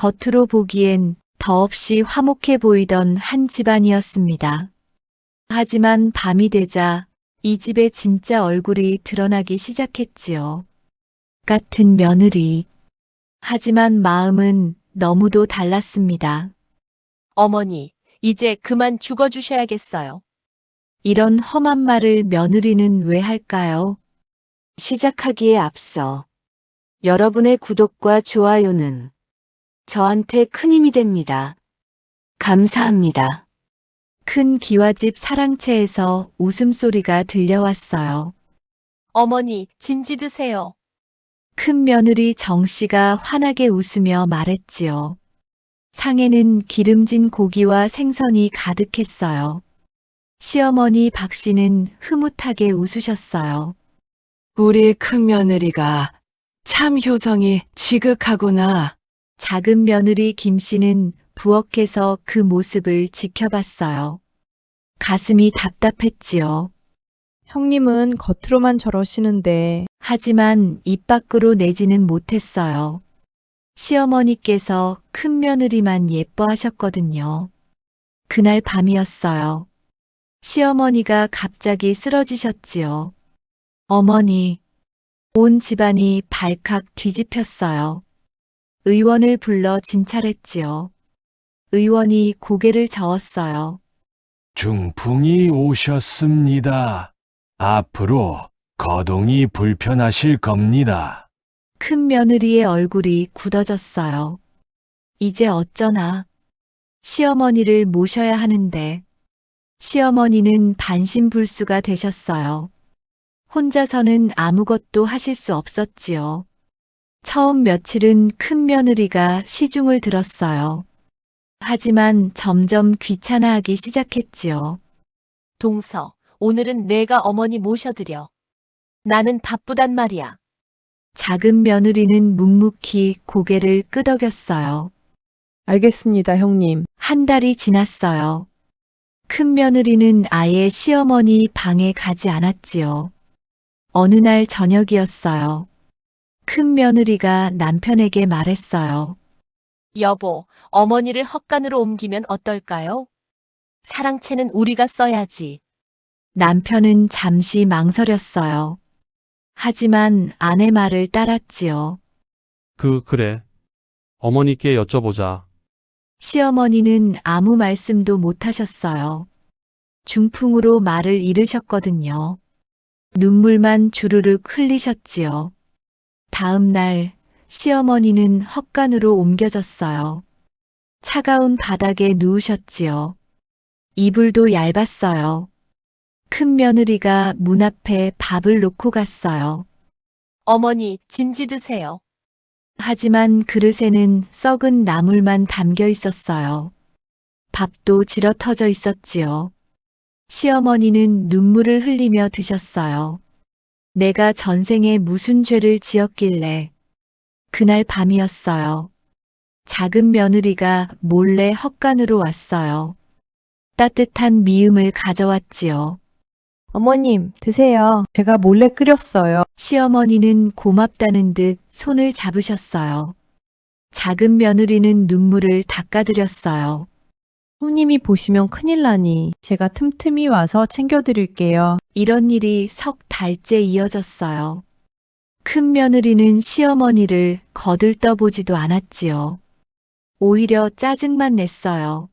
겉으로 보기엔 더없이 화목해 보이던 한 집안이었습니다. 하지만 밤이 되자 이 집의 진짜 얼굴이 드러나기 시작했지요. 같은 며느리. 하지만 마음은 너무도 달랐습니다. 어머니, 이제 그만 죽어주셔야겠어요. 이런 험한 말을 며느리는 왜 할까요? 시작하기에 앞서 여러분의 구독과 좋아요는 저한테 큰 힘이 됩니다. 감사합니다. 큰 기와집 사랑채에서 웃음소리가 들려왔어요. 어머니, 진지 드세요. 큰 며느리 정씨가 환하게 웃으며 말했지요. 상에는 기름진 고기와 생선이 가득했어요. 시어머니 박씨는 흐뭇하게 웃으셨어요. 우리 큰 며느리가 참 효성이 지극하구나. 작은 며느리 김씨는 부엌에서 그 모습을 지켜봤어요. 가슴이 답답했지요. 형님은 겉으로만 저러시는데 하지만 입 밖으로 내지는 못했어요. 시어머니께서 큰 며느리만 예뻐하셨거든요. 그날 밤이었어요. 시어머니가 갑자기 쓰러지셨지요. 어머니, 온 집안이 발칵 뒤집혔어요. 의원을 불러 진찰했지요. 의원이 고개를 저었어요. 중풍이 오셨습니다. 앞으로 거동이 불편하실 겁니다. 큰 며느리의 얼굴이 굳어졌어요. 이제 어쩌나. 시어머니를 모셔야 하는데. 시어머니는 반신불수가 되셨어요. 혼자서는 아무것도 하실 수 없었지요. 처음 며칠은 큰 며느리가 시중을 들었어요. 하지만 점점 귀찮아하기 시작했지요. 동서, 오늘은 내가 어머니 모셔드려. 나는 바쁘단 말이야. 작은 며느리는 묵묵히 고개를 끄덕였어요. 알겠습니다, 형님. 한 달이 지났어요. 큰 며느리는 아예 시어머니 방에 가지 않았지요. 어느 날 저녁이었어요. 큰 며느리가 남편에게 말했어요. 여보, 어머니를 헛간으로 옮기면 어떨까요? 사랑채는 우리가 써야지. 남편은 잠시 망설였어요. 하지만 아내 말을 따랐지요. 그래. 어머니께 여쭤보자. 시어머니는 아무 말씀도 못하셨어요. 중풍으로 말을 잃으셨거든요. 눈물만 주르륵 흘리셨지요. 다음 날 시어머니는 헛간으로 옮겨졌어요. 차가운 바닥에 누우셨지요. 이불도 얇았어요. 큰 며느리가 문 앞에 밥을 놓고 갔어요. 어머니, 진지 드세요. 하지만 그릇에는 썩은 나물만 담겨 있었어요. 밥도 질어터져 있었지요. 시어머니는 눈물을 흘리며 드셨어요. 내가 전생에 무슨 죄를 지었길래. 그날 밤이었어요. 작은 며느리가 몰래 헛간으로 왔어요. 따뜻한 미음을 가져왔지요. 어머님, 드세요. 제가 몰래 끓였어요. 시어머니는 고맙다는 듯 손을 잡으셨어요. 작은 며느리는 눈물을 닦아드렸어요. 형님이 보시면 큰일 나니 제가 틈틈이 와서 챙겨드릴게요. 이런 일이 석 달째 이어졌어요. 큰 며느리는 시어머니를 거들떠보지도 않았지요. 오히려 짜증만 냈어요.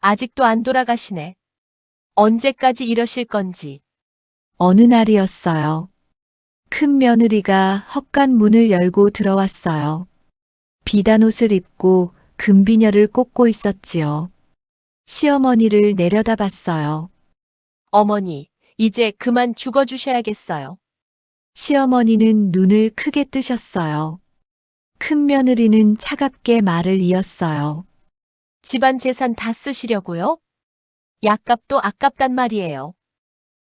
아직도 안 돌아가시네. 언제까지 이러실 건지. 어느 날이었어요. 큰 며느리가 헛간 문을 열고 들어왔어요. 비단옷을 입고 금비녀를 꽂고 있었지요. 시어머니를 내려다봤어요. 어머니, 이제 그만 죽어주셔야겠어요. 시어머니는 눈을 크게 뜨셨어요. 큰 며느리는 차갑게 말을 이었어요. 집안 재산 다 쓰시려고요? 약값도 아깝단 말이에요.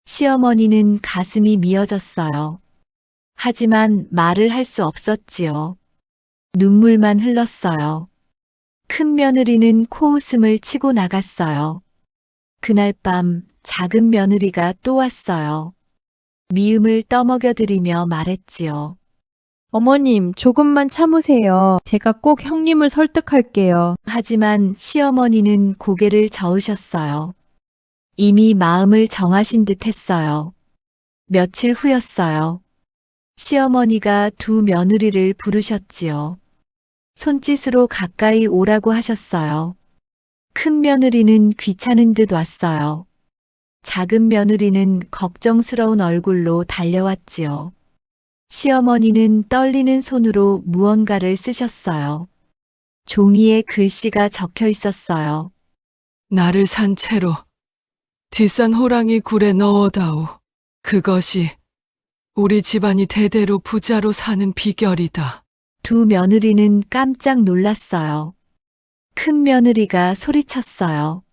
시어머니는 가슴이 미어졌어요. 하지만 말을 할 수 없었지요. 눈물만 흘렀어요. 큰 며느리는 코웃음을 치고 나갔어요. 그날 밤 작은 며느리가 또 왔어요. 미음을 떠먹여드리며 말했지요. 어머님, 조금만 참으세요. 제가 꼭 형님을 설득할게요. 하지만 시어머니는 고개를 저으셨어요. 이미 마음을 정하신 듯 했어요. 며칠 후였어요. 시어머니가 두 며느리를 부르셨지요. 손짓으로 가까이 오라고 하셨어요. 큰 며느리는 귀찮은 듯 왔어요. 작은 며느리는 걱정스러운 얼굴로 달려왔지요. 시어머니는 떨리는 손으로 무언가를 쓰셨어요. 종이에 글씨가 적혀 있었어요. 나를 산 채로 뒷산 호랑이 굴에 넣어다오. 그것이 우리 집안이 대대로 부자로 사는 비결이다. 두 며느리는 깜짝 놀랐어요. 큰 며느리가 소리쳤어요.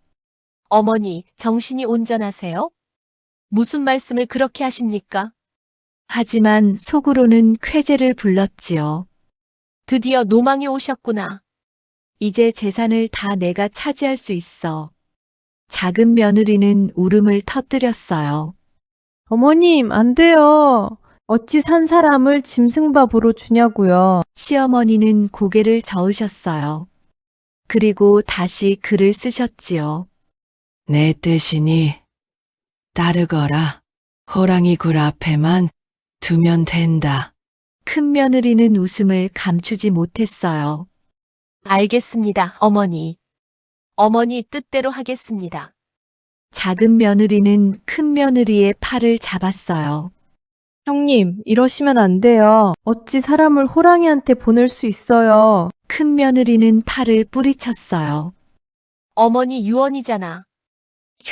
어머니, 정신이 온전하세요? 무슨 말씀을 그렇게 하십니까? 하지만 속으로는 쾌재를 불렀지요. 드디어 노망이 오셨구나. 이제 재산을 다 내가 차지할 수 있어. 작은 며느리는 울음을 터뜨렸어요. 어머님, 안 돼요. 어찌 산 사람을 짐승밥으로 주냐고요. 시어머니는 고개를 저으셨어요. 그리고 다시 글을 쓰셨지요. 내 뜻이니 따르거라. 호랑이 굴 앞에만 두면 된다. 큰 며느리는 웃음을 감추지 못했어요. 알겠습니다, 어머니. 어머니 뜻대로 하겠습니다. 작은 며느리는 큰 며느리의 팔을 잡았어요. 형님, 이러시면 안 돼요. 어찌 사람을 호랑이한테 보낼 수 있어요. 큰 며느리는 팔을 뿌리쳤어요. 어머니 유언이잖아.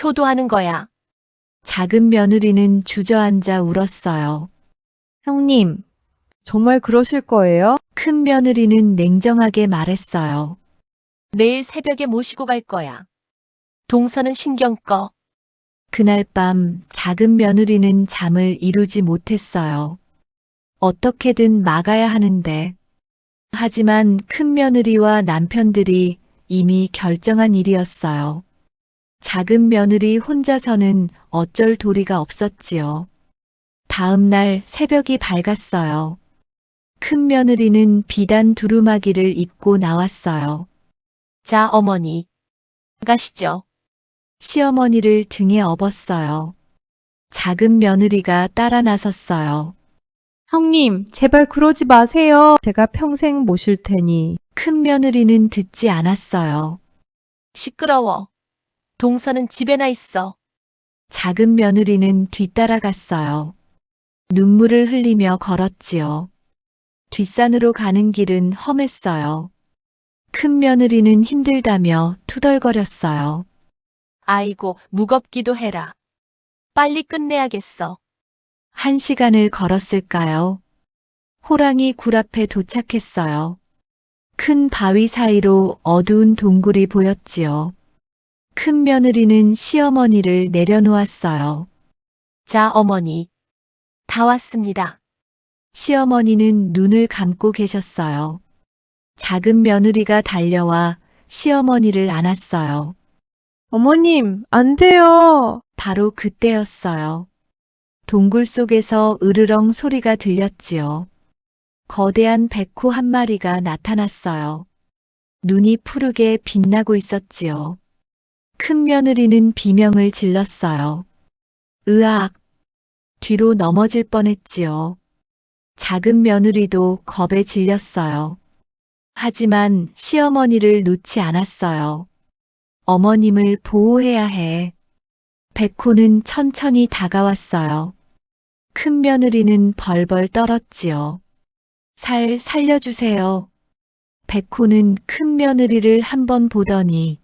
효도하는 거야. 작은 며느리는 주저앉아 울었어요. 형님, 정말 그러실 거예요? 큰 며느리는 냉정하게 말했어요. 내일 새벽에 모시고 갈 거야. 동서는 신경 꺼. 그날 밤 작은 며느리는 잠을 이루지 못했어요. 어떻게든 막아야 하는데. 하지만 큰 며느리와 남편들이 이미 결정한 일이었어요. 작은 며느리 혼자서는 어쩔 도리가 없었지요. 다음 날 새벽이 밝았어요. 큰 며느리는 비단 두루마기를 입고 나왔어요. 자, 어머니. 가시죠. 시어머니를 등에 업었어요. 작은 며느리가 따라 나섰어요. 형님, 제발 그러지 마세요. 제가 평생 모실 테니. 큰 며느리는 듣지 않았어요. 시끄러워. 동서는 집에나 있어. 작은 며느리는 뒤따라갔어요. 눈물을 흘리며 걸었지요. 뒷산으로 가는 길은 험했어요. 큰 며느리는 힘들다며 투덜거렸어요. 아이고, 무겁기도 해라. 빨리 끝내야겠어. 1시간을 걸었을까요? 호랑이 굴 앞에 도착했어요. 큰 바위 사이로 어두운 동굴이 보였지요. 큰 며느리는 시어머니를 내려놓았어요. 자, 어머니. 다 왔습니다. 시어머니는 눈을 감고 계셨어요. 작은 며느리가 달려와 시어머니를 안았어요. 어머님, 안 돼요. 바로 그때였어요. 동굴 속에서 으르렁 소리가 들렸지요. 거대한 백호 한 마리가 나타났어요. 눈이 푸르게 빛나고 있었지요. 큰 며느리는 비명을 질렀어요. 으악! 뒤로 넘어질 뻔했지요. 작은 며느리도 겁에 질렸어요. 하지만 시어머니를 놓지 않았어요. 어머님을 보호해야 해. 백호는 천천히 다가왔어요. 큰 며느리는 벌벌 떨었지요. 살려주세요. 백호는 큰 며느리를 한번 보더니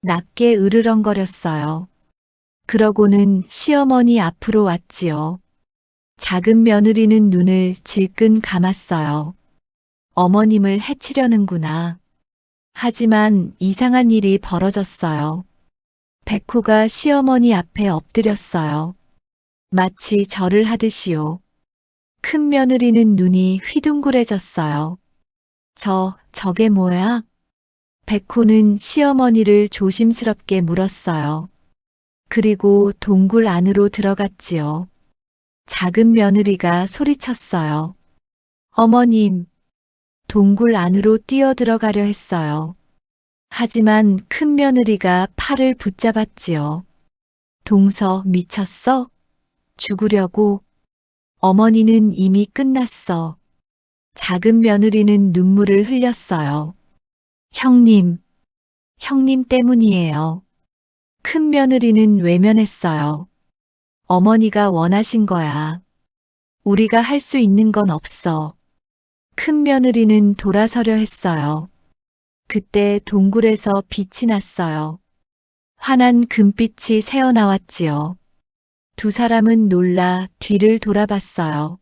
낮게 으르렁거렸어요. 그러고는 시어머니 앞으로 왔지요. 작은 며느리는 눈을 질끈 감았어요. 어머님을 해치려는구나. 하지만 이상한 일이 벌어졌어요. 백호가 시어머니 앞에 엎드렸어요. 마치 절을 하듯이요. 큰 며느리는 눈이 휘둥그레졌어요. 저게 뭐야? 백호는 시어머니를 조심스럽게 물었어요. 그리고 동굴 안으로 들어갔지요. 작은 며느리가 소리쳤어요. 어머님, 동굴 안으로 뛰어들어가려 했어요. 하지만 큰 며느리가 팔을 붙잡았지요. 동서 미쳤어? 죽으려고? 어머니는 이미 끝났어. 작은 며느리는 눈물을 흘렸어요. 형님 때문이에요. 큰 며느리는 외면했어요. 어머니가 원하신 거야. 우리가 할 수 있는 건 없어. 큰 며느리는 돌아서려 했어요. 그때 동굴에서 빛이 났어요. 환한 금빛이 새어나왔지요. 두 사람은 놀라 뒤를 돌아봤어요.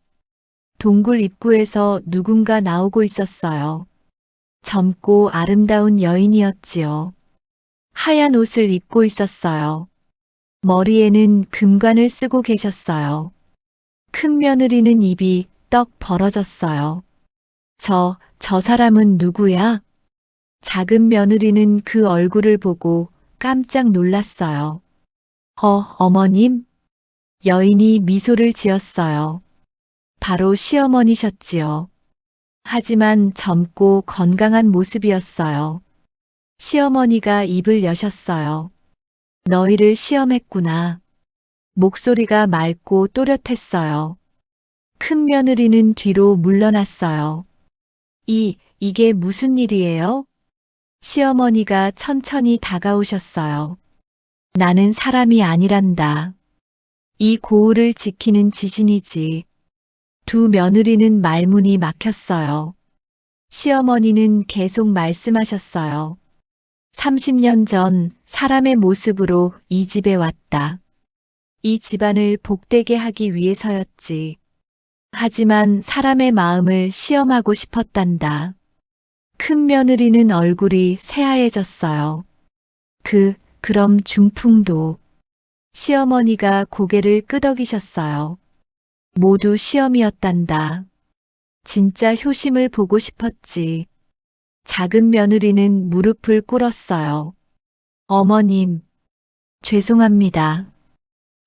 동굴 입구에서 누군가 나오고 있었어요. 젊고 아름다운 여인이었지요. 하얀 옷을 입고 있었어요. 머리에는 금관을 쓰고 계셨어요. 큰 며느리는 입이 떡 벌어졌어요. 저 사람은 누구야? 작은 며느리는 그 얼굴을 보고 깜짝 놀랐어요. 어머님? 여인이 미소를 지었어요. 바로 시어머니셨지요. 하지만 젊고 건강한 모습이었어요. 시어머니가 입을 여셨어요. 너희를 시험했구나. 목소리가 맑고 또렷했어요. 큰 며느리는 뒤로 물러났어요. 이게 무슨 일이에요? 시어머니가 천천히 다가오셨어요. 나는 사람이 아니란다. 이 고을을 지키는 지신이지. 두 며느리는 말문이 막혔어요. 시어머니는 계속 말씀하셨어요. 30년 전 사람의 모습으로 이 집에 왔다. 이 집안을 복되게 하기 위해서였지. 하지만 사람의 마음을 시험하고 싶었단다. 큰 며느리는 얼굴이 새하얘졌어요. 그럼 중풍도. 시어머니가 고개를 끄덕이셨어요. 모두 시험이었단다. 진짜 효심을 보고 싶었지. 작은 며느리는 무릎을 꿇었어요. 어머님, 죄송합니다.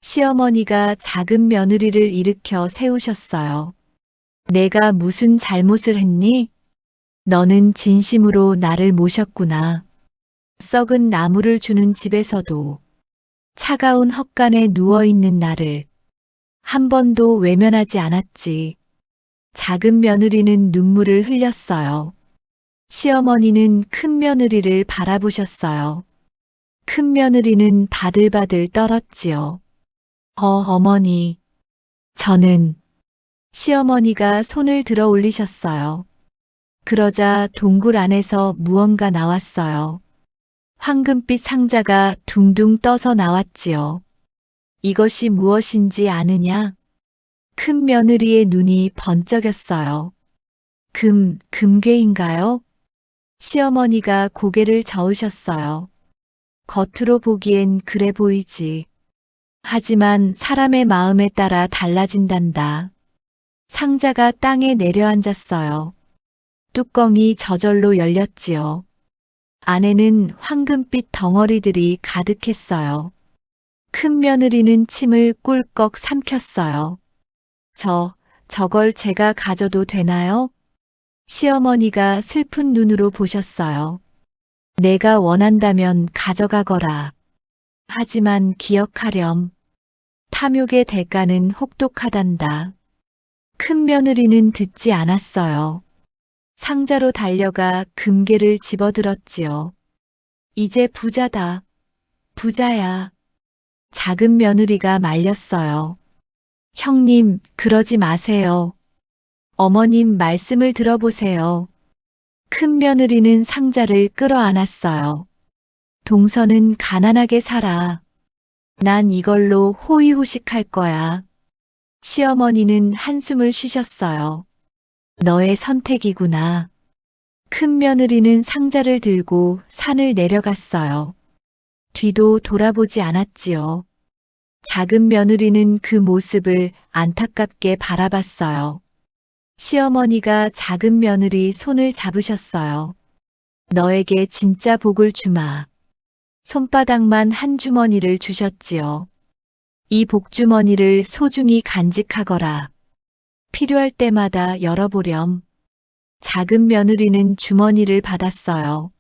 시어머니가 작은 며느리를 일으켜 세우셨어요. 내가 무슨 잘못을 했니? 너는 진심으로 나를 모셨구나. 썩은 나무를 주는 집에서도 차가운 헛간에 누워있는 나를 한 번도 외면하지 않았지. 작은 며느리는 눈물을 흘렸어요. 시어머니는 큰 며느리를 바라보셨어요. 큰 며느리는 바들바들 떨었지요. 어머니, 저는. 시어머니가 손을 들어 올리셨어요. 그러자 동굴 안에서 무언가 나왔어요. 황금빛 상자가 둥둥 떠서 나왔지요. 이것이 무엇인지 아느냐? 큰 며느리의 눈이 번쩍였어요. 금괴인가요? 시어머니가 고개를 저으셨어요. 겉으로 보기엔 그래 보이지. 하지만 사람의 마음에 따라 달라진단다. 상자가 땅에 내려앉았어요. 뚜껑이 저절로 열렸지요. 안에는 황금빛 덩어리들이 가득했어요. 큰 며느리는 침을 꿀꺽 삼켰어요. 저걸 제가 가져도 되나요? 시어머니가 슬픈 눈으로 보셨어요. 내가 원한다면 가져가거라. 하지만 기억하렴. 탐욕의 대가는 혹독하단다. 큰 며느리는 듣지 않았어요. 상자로 달려가 금괴를 집어들었지요. 이제 부자다. 부자야. 작은 며느리가 말렸어요. 형님, 그러지 마세요. 어머님 말씀을 들어보세요. 큰 며느리는 상자를 끌어안았어요. 동서는 가난하게 살아. 난 이걸로 호의호식할 거야. 시어머니는 한숨을 쉬셨어요. 너의 선택이구나. 큰 며느리는 상자를 들고 산을 내려갔어요. 뒤도 돌아보지 않았지요. 작은 며느리는 그 모습을 안타깝게 바라봤어요. 시어머니가 작은 며느리 손을 잡으셨어요. 너에게 진짜 복을 주마. 손바닥만 한 주머니를 주셨지요. 이 복주머니를 소중히 간직하거라. 필요할 때마다 열어보렴. 작은 며느리는 주머니를 받았어요.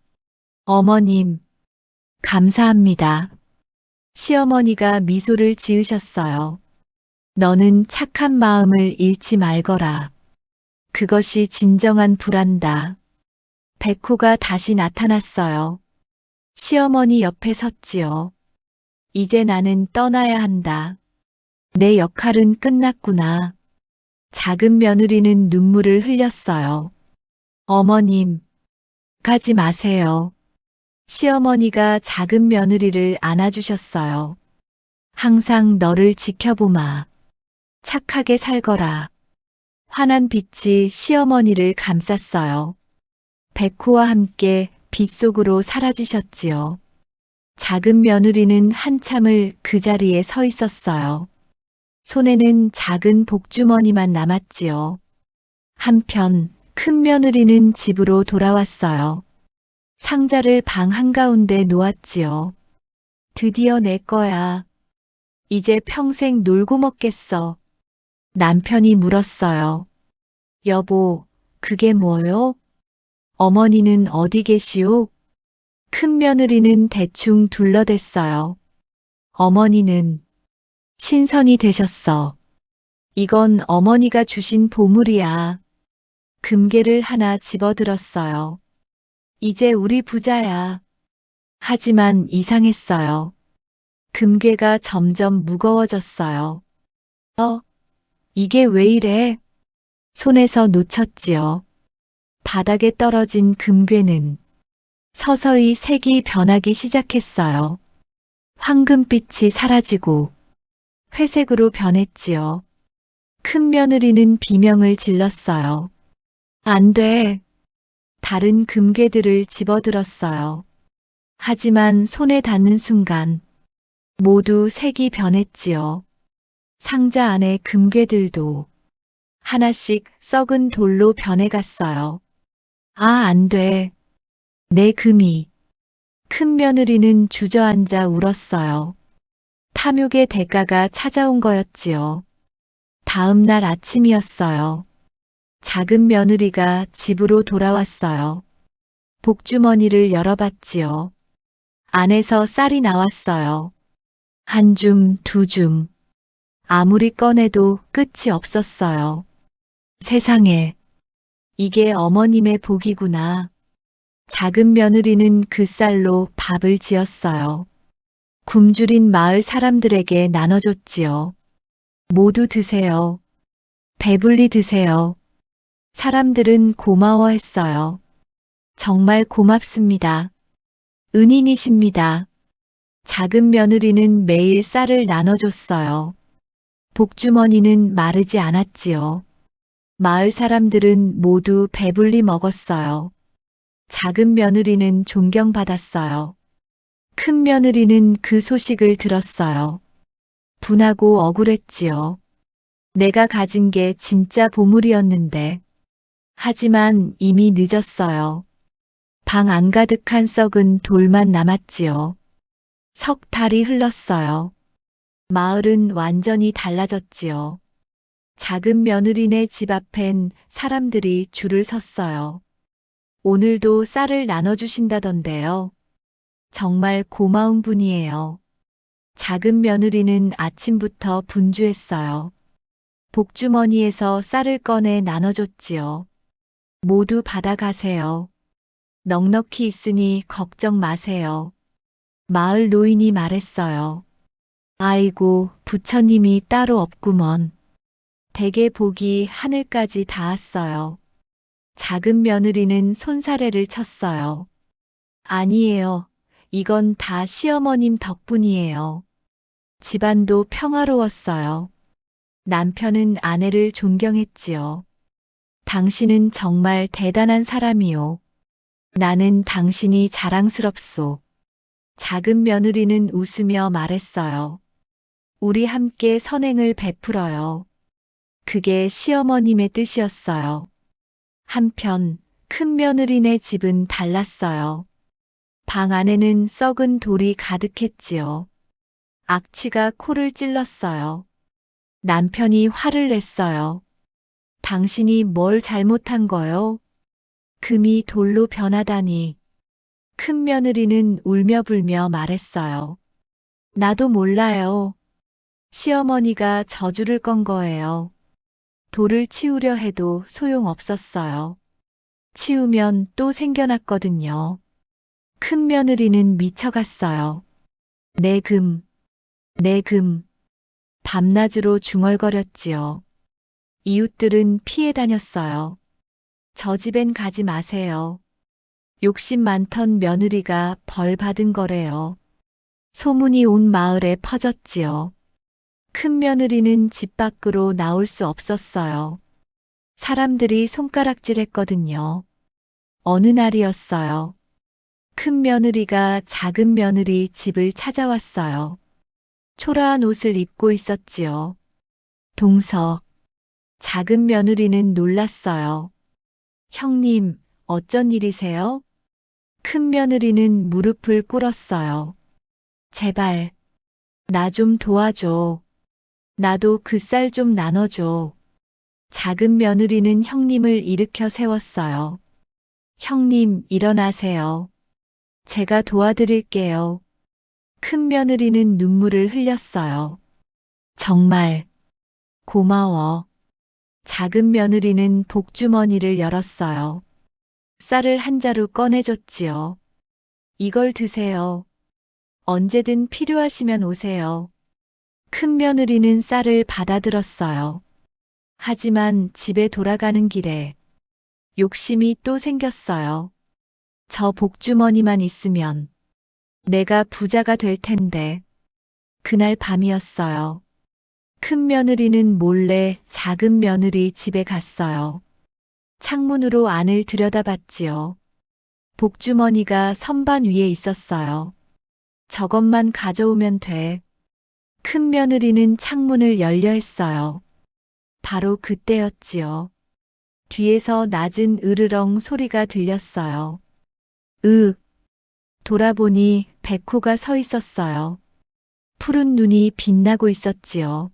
어머님, 감사합니다. 시어머니가 미소를 지으셨어요. 너는 착한 마음을 잃지 말거라. 그것이 진정한 불안다. 백호가 다시 나타났어요. 시어머니 옆에 섰지요. 이제 나는 떠나야 한다. 내 역할은 끝났구나. 작은 며느리는 눈물을 흘렸어요. 어머님, 가지 마세요. 시어머니가 작은 며느리를 안아주셨어요. 항상 너를 지켜보마. 착하게 살거라. 환한 빛이 시어머니를 감쌌어요. 백호와 함께 빛 속으로 사라지셨지요. 작은 며느리는 한참을 그 자리에 서 있었어요. 손에는 작은 복주머니만 남았지요. 한편 큰 며느리는 집으로 돌아왔어요. 상자를 방 한가운데 놓았지요. 드디어 내 거야. 이제 평생 놀고 먹겠어. 남편이 물었어요. 여보, 그게 뭐요? 어머니는 어디 계시오? 큰 며느리는 대충 둘러댔어요. 어머니는 신선이 되셨어. 이건 어머니가 주신 보물이야. 금괴를 하나 집어들었어요. 이제 우리 부자야. 하지만 이상했어요. 금괴가 점점 무거워졌어요. 이게 왜 이래? 손에서 놓쳤지요. 바닥에 떨어진 금괴는 서서히 색이 변하기 시작했어요. 황금빛이 사라지고 회색으로 변했지요. 큰 며느리는 비명을 질렀어요. 안 돼. 다른 금괴들을 집어들었어요. 하지만 손에 닿는 순간 모두 색이 변했지요. 상자 안의 금괴들도 하나씩 썩은 돌로 변해갔어요. 안 돼. 내 금이. 큰 며느리는 주저앉아 울었어요. 탐욕의 대가가 찾아온 거였지요. 다음 날 아침이었어요. 작은 며느리가 집으로 돌아왔어요. 복주머니를 열어봤지요. 안에서 쌀이 나왔어요. 한 줌, 두 줌. 아무리 꺼내도 끝이 없었어요. 세상에, 이게 어머님의 복이구나. 작은 며느리는 그 쌀로 밥을 지었어요. 굶주린 마을 사람들에게 나눠줬지요. 모두 드세요. 배불리 드세요. 사람들은 고마워했어요. 정말 고맙습니다. 은인이십니다. 작은 며느리는 매일 쌀을 나눠줬어요. 복주머니는 마르지 않았지요. 마을 사람들은 모두 배불리 먹었어요. 작은 며느리는 존경받았어요. 큰 며느리는 그 소식을 들었어요. 분하고 억울했지요. 내가 가진 게 진짜 보물이었는데. 하지만 이미 늦었어요. 방 안가득한 썩은 돌만 남았지요. 석 달이 흘렀어요. 마을은 완전히 달라졌지요. 작은 며느리네 집 앞엔 사람들이 줄을 섰어요. 오늘도 쌀을 나눠주신다던데요. 정말 고마운 분이에요. 작은 며느리는 아침부터 분주했어요. 복주머니에서 쌀을 꺼내 나눠줬지요. 모두 받아가세요. 넉넉히 있으니 걱정 마세요. 마을 노인이 말했어요. 아이고, 부처님이 따로 없구먼. 댁의 복이 하늘까지 닿았어요. 작은 며느리는 손사래를 쳤어요. 아니에요. 이건 다 시어머님 덕분이에요. 집안도 평화로웠어요. 남편은 아내를 존경했지요. 당신은 정말 대단한 사람이요. 나는 당신이 자랑스럽소. 작은 며느리는 웃으며 말했어요. 우리 함께 선행을 베풀어요. 그게 시어머님의 뜻이었어요. 한편 큰 며느리네 집은 달랐어요. 방 안에는 썩은 돌이 가득했지요. 악취가 코를 찔렀어요. 남편이 화를 냈어요. 당신이 뭘 잘못한 거요? 금이 돌로 변하다니. 큰 며느리는 울며 불며 말했어요. 나도 몰라요. 시어머니가 저주를 건 거예요. 돌을 치우려 해도 소용없었어요. 치우면 또 생겨났거든요. 큰 며느리는 미쳐갔어요. 내 금, 내 금. 밤낮으로 중얼거렸지요. 이웃들은 피해 다녔어요. 저 집엔 가지 마세요. 욕심 많던 며느리가 벌 받은 거래요. 소문이 온 마을에 퍼졌지요. 큰 며느리는 집 밖으로 나올 수 없었어요. 사람들이 손가락질했거든요. 어느 날이었어요. 큰 며느리가 작은 며느리 집을 찾아왔어요. 초라한 옷을 입고 있었지요. 동서. 작은 며느리는 놀랐어요. 형님, 어쩐 일이세요? 큰 며느리는 무릎을 꿇었어요. 제발, 나 좀 도와줘. 나도 그 쌀 좀 나눠줘. 작은 며느리는 형님을 일으켜 세웠어요. 형님, 일어나세요. 제가 도와드릴게요. 큰 며느리는 눈물을 흘렸어요. 정말 고마워. 작은 며느리는 복주머니를 열었어요. 쌀을 한 자루 꺼내줬지요. 이걸 드세요. 언제든 필요하시면 오세요. 큰 며느리는 쌀을 받아들었어요. 하지만 집에 돌아가는 길에 욕심이 또 생겼어요. 저 복주머니만 있으면 내가 부자가 될 텐데. 그날 밤이었어요. 큰 며느리는 몰래 작은 며느리 집에 갔어요. 창문으로 안을 들여다봤지요. 복주머니가 선반 위에 있었어요. 저것만 가져오면 돼. 큰 며느리는 창문을 열려 했어요. 바로 그때였지요. 뒤에서 낮은 으르렁 소리가 들렸어요. 돌아보니 백호가 서 있었어요. 푸른 눈이 빛나고 있었지요.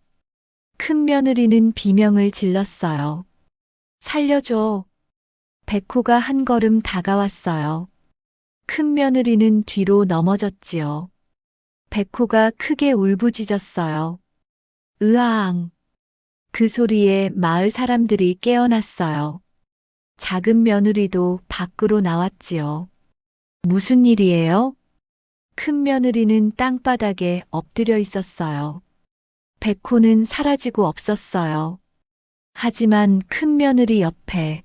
큰 며느리는 비명을 질렀어요. 살려줘. 백호가 한 걸음 다가왔어요. 큰 며느리는 뒤로 넘어졌지요. 백호가 크게 울부짖었어요. 으앙. 그 소리에 마을 사람들이 깨어났어요. 작은 며느리도 밖으로 나왔지요. 무슨 일이에요? 큰 며느리는 땅바닥에 엎드려 있었어요. 백호는 사라지고 없었어요. 하지만 큰 며느리 옆에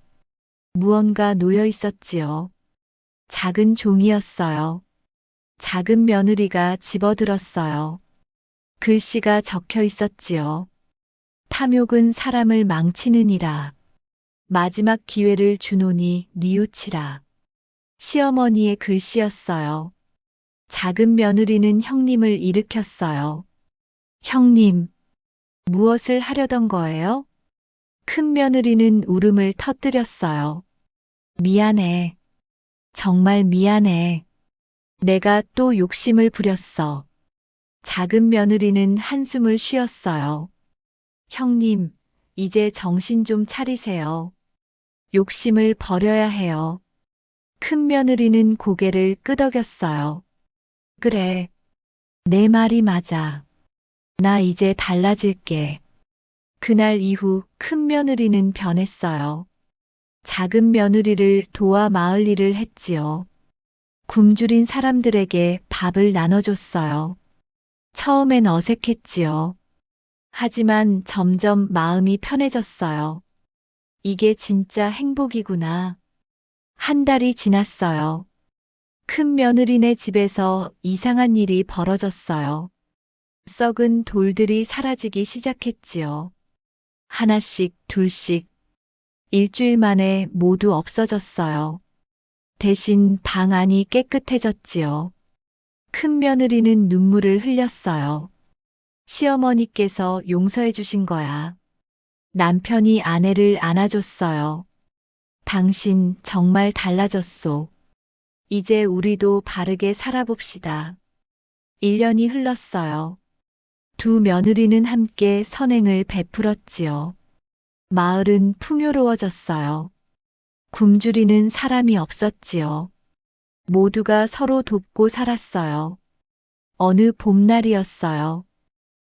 무언가 놓여 있었지요. 작은 종이였어요. 작은 며느리가 집어들었어요. 글씨가 적혀 있었지요. 탐욕은 사람을 망치느니라. 마지막 기회를 주노니 뉘우치라. 시어머니의 글씨였어요. 작은 며느리는 형님을 일으켰어요. 형님, 무엇을 하려던 거예요? 큰 며느리는 울음을 터뜨렸어요. 미안해. 정말 미안해. 내가 또 욕심을 부렸어. 작은 며느리는 한숨을 쉬었어요. 형님, 이제 정신 좀 차리세요. 욕심을 버려야 해요. 큰 며느리는 고개를 끄덕였어요. 그래. 내 말이 맞아. 나 이제 달라질게. 그날 이후 큰 며느리는 변했어요. 작은 며느리를 도와 마을 일을 했지요. 굶주린 사람들에게 밥을 나눠줬어요. 처음엔 어색했지요. 하지만 점점 마음이 편해졌어요. 이게 진짜 행복이구나. 한 달이 지났어요. 큰 며느리네 집에서 이상한 일이 벌어졌어요. 썩은 돌들이 사라지기 시작했지요. 하나씩, 둘씩. 일주일 만에 모두 없어졌어요. 대신 방 안이 깨끗해졌지요. 큰 며느리는 눈물을 흘렸어요. 시어머니께서 용서해 주신 거야. 남편이 아내를 안아줬어요. 당신 정말 달라졌소. 이제 우리도 바르게 살아봅시다. 1년이 흘렀어요. 두 며느리는 함께 선행을 베풀었지요. 마을은 풍요로워졌어요. 굶주리는 사람이 없었지요. 모두가 서로 돕고 살았어요. 어느 봄날이었어요.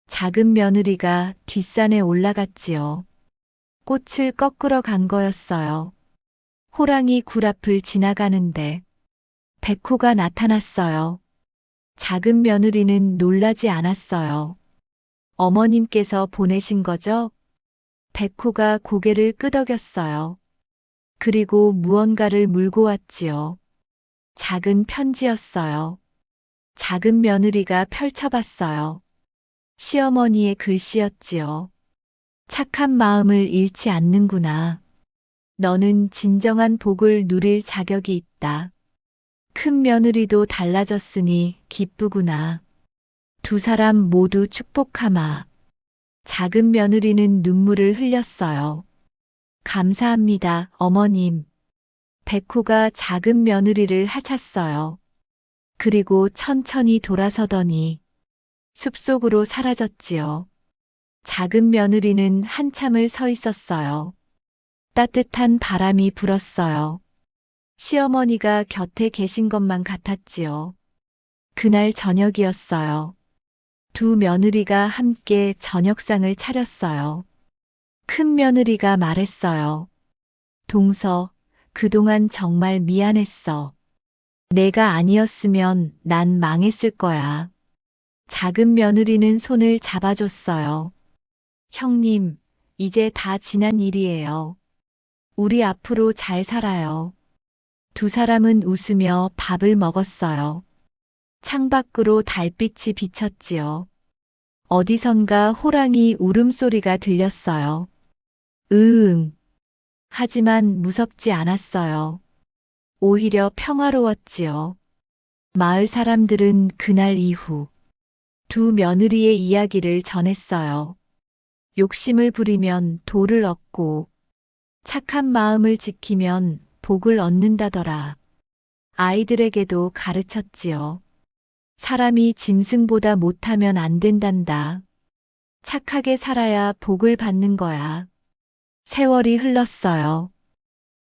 작은 며느리가 뒷산에 올라갔지요. 꽃을 꺾으러 간 거였어요. 호랑이 굴 앞을 지나가는데 백호가 나타났어요. 작은 며느리는 놀라지 않았어요. 어머님께서 보내신 거죠? 백호가 고개를 끄덕였어요. 그리고 무언가를 물고 왔지요. 작은 편지였어요. 작은 며느리가 펼쳐봤어요. 시어머니의 글씨였지요. 착한 마음을 잃지 않는구나. 너는 진정한 복을 누릴 자격이 있다. 큰 며느리도 달라졌으니 기쁘구나. 두 사람 모두 축복하마. 작은 며느리는 눈물을 흘렸어요. 감사합니다, 어머님. 백호가 작은 며느리를 하찼어요. 그리고 천천히 돌아서더니 숲속으로 사라졌지요. 작은 며느리는 한참을 서 있었어요. 따뜻한 바람이 불었어요. 시어머니가 곁에 계신 것만 같았지요. 그날 저녁이었어요. 두 며느리가 함께 저녁상을 차렸어요. 큰 며느리가 말했어요. 동서, 그동안 정말 미안했어. 내가 아니었으면 난 망했을 거야. 작은 며느리는 손을 잡아줬어요. 형님, 이제 다 지난 일이에요. 우리 앞으로 잘 살아요. 두 사람은 웃으며 밥을 먹었어요. 창밖으로 달빛이 비쳤지요. 어디선가 호랑이 울음소리가 들렸어요. 으응. 하지만 무섭지 않았어요. 오히려 평화로웠지요. 마을 사람들은 그날 이후 두 며느리의 이야기를 전했어요. 욕심을 부리면 돌을 얻고 착한 마음을 지키면 복을 얻는다더라. 아이들에게도 가르쳤지요. 사람이 짐승보다 못하면 안 된단다. 착하게 살아야 복을 받는 거야. 세월이 흘렀어요.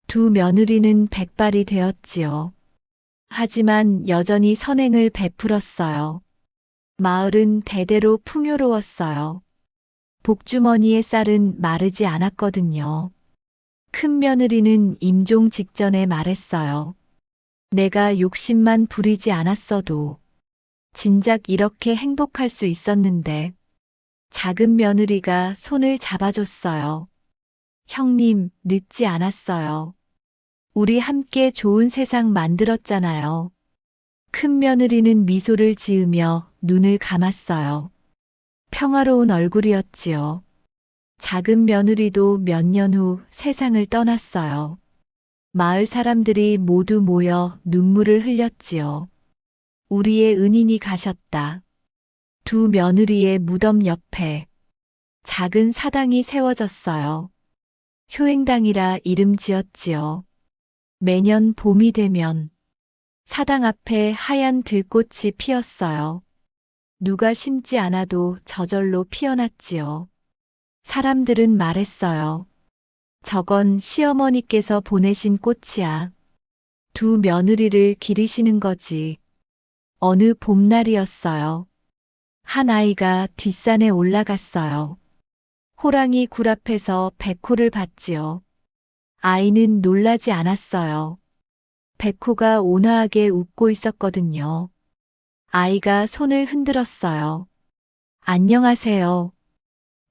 두 며느리는 백발이 되었지요. 하지만 여전히 선행을 베풀었어요. 마을은 대대로 풍요로웠어요. 복주머니의 쌀은 마르지 않았거든요. 큰 며느리는 임종 직전에 말했어요. 내가 욕심만 부리지 않았어도 진작 이렇게 행복할 수 있었는데. 작은 며느리가 손을 잡아줬어요. 형님, 늦지 않았어요. 우리 함께 좋은 세상 만들었잖아요. 큰 며느리는 미소를 지으며 눈을 감았어요. 평화로운 얼굴이었지요. 작은 며느리도 몇 년 후 세상을 떠났어요. 마을 사람들이 모두 모여 눈물을 흘렸지요. 우리의 은인이 가셨다. 두 며느리의 무덤 옆에 작은 사당이 세워졌어요. 효행당이라 이름 지었지요. 매년 봄이 되면 사당 앞에 하얀 들꽃이 피었어요. 누가 심지 않아도 저절로 피어났지요. 사람들은 말했어요. 저건 시어머니께서 보내신 꽃이야. 두 며느리를 기리시는 거지. 어느 봄날이었어요. 한 아이가 뒷산에 올라갔어요. 호랑이 굴 앞에서 백호를 봤지요. 아이는 놀라지 않았어요. 백호가 온화하게 웃고 있었거든요. 아이가 손을 흔들었어요. 안녕하세요.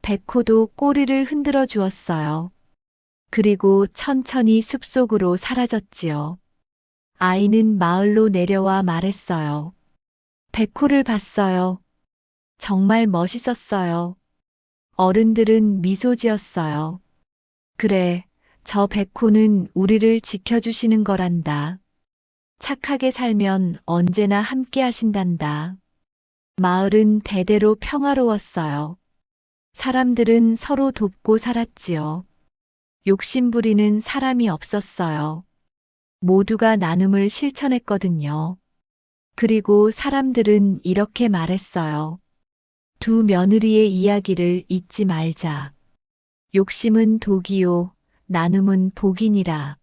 백호도 꼬리를 흔들어 주었어요. 그리고 천천히 숲속으로 사라졌지요. 아이는 마을로 내려와 말했어요. 백호를 봤어요. 정말 멋있었어요. 어른들은 미소 지었어요. 그래, 저 백호는 우리를 지켜주시는 거란다. 착하게 살면 언제나 함께 하신단다. 마을은 대대로 평화로웠어요. 사람들은 서로 돕고 살았지요. 욕심부리는 사람이 없었어요. 모두가 나눔을 실천했거든요. 그리고 사람들은 이렇게 말했어요. 두 며느리의 이야기를 잊지 말자. 욕심은 독이요, 나눔은 복이니라.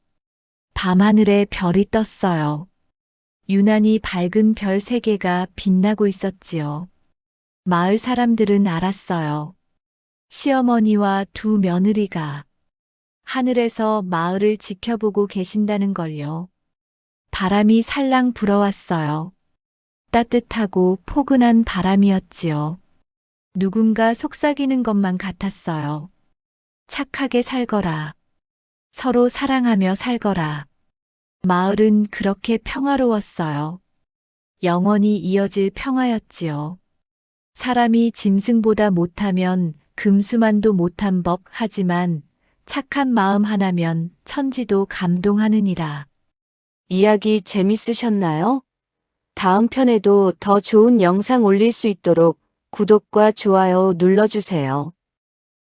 밤하늘에 별이 떴어요. 유난히 밝은 별 3개가 빛나고 있었지요. 마을 사람들은 알았어요. 시어머니와 2 며느리가 하늘에서 마을을 지켜보고 계신다는 걸요. 바람이 살랑 불어왔어요. 따뜻하고 포근한 바람이었지요. 누군가 속삭이는 것만 같았어요. 착하게 살거라. 서로 사랑하며 살거라. 마을은 그렇게 평화로웠어요. 영원히 이어질 평화였지요. 사람이 짐승보다 못하면 금수만도 못한 법 하지만 착한 마음 하나면 천지도 감동하느니라. 이야기 재밌으셨나요? 다음 편에도 더 좋은 영상 올릴 수 있도록 구독과 좋아요 눌러주세요.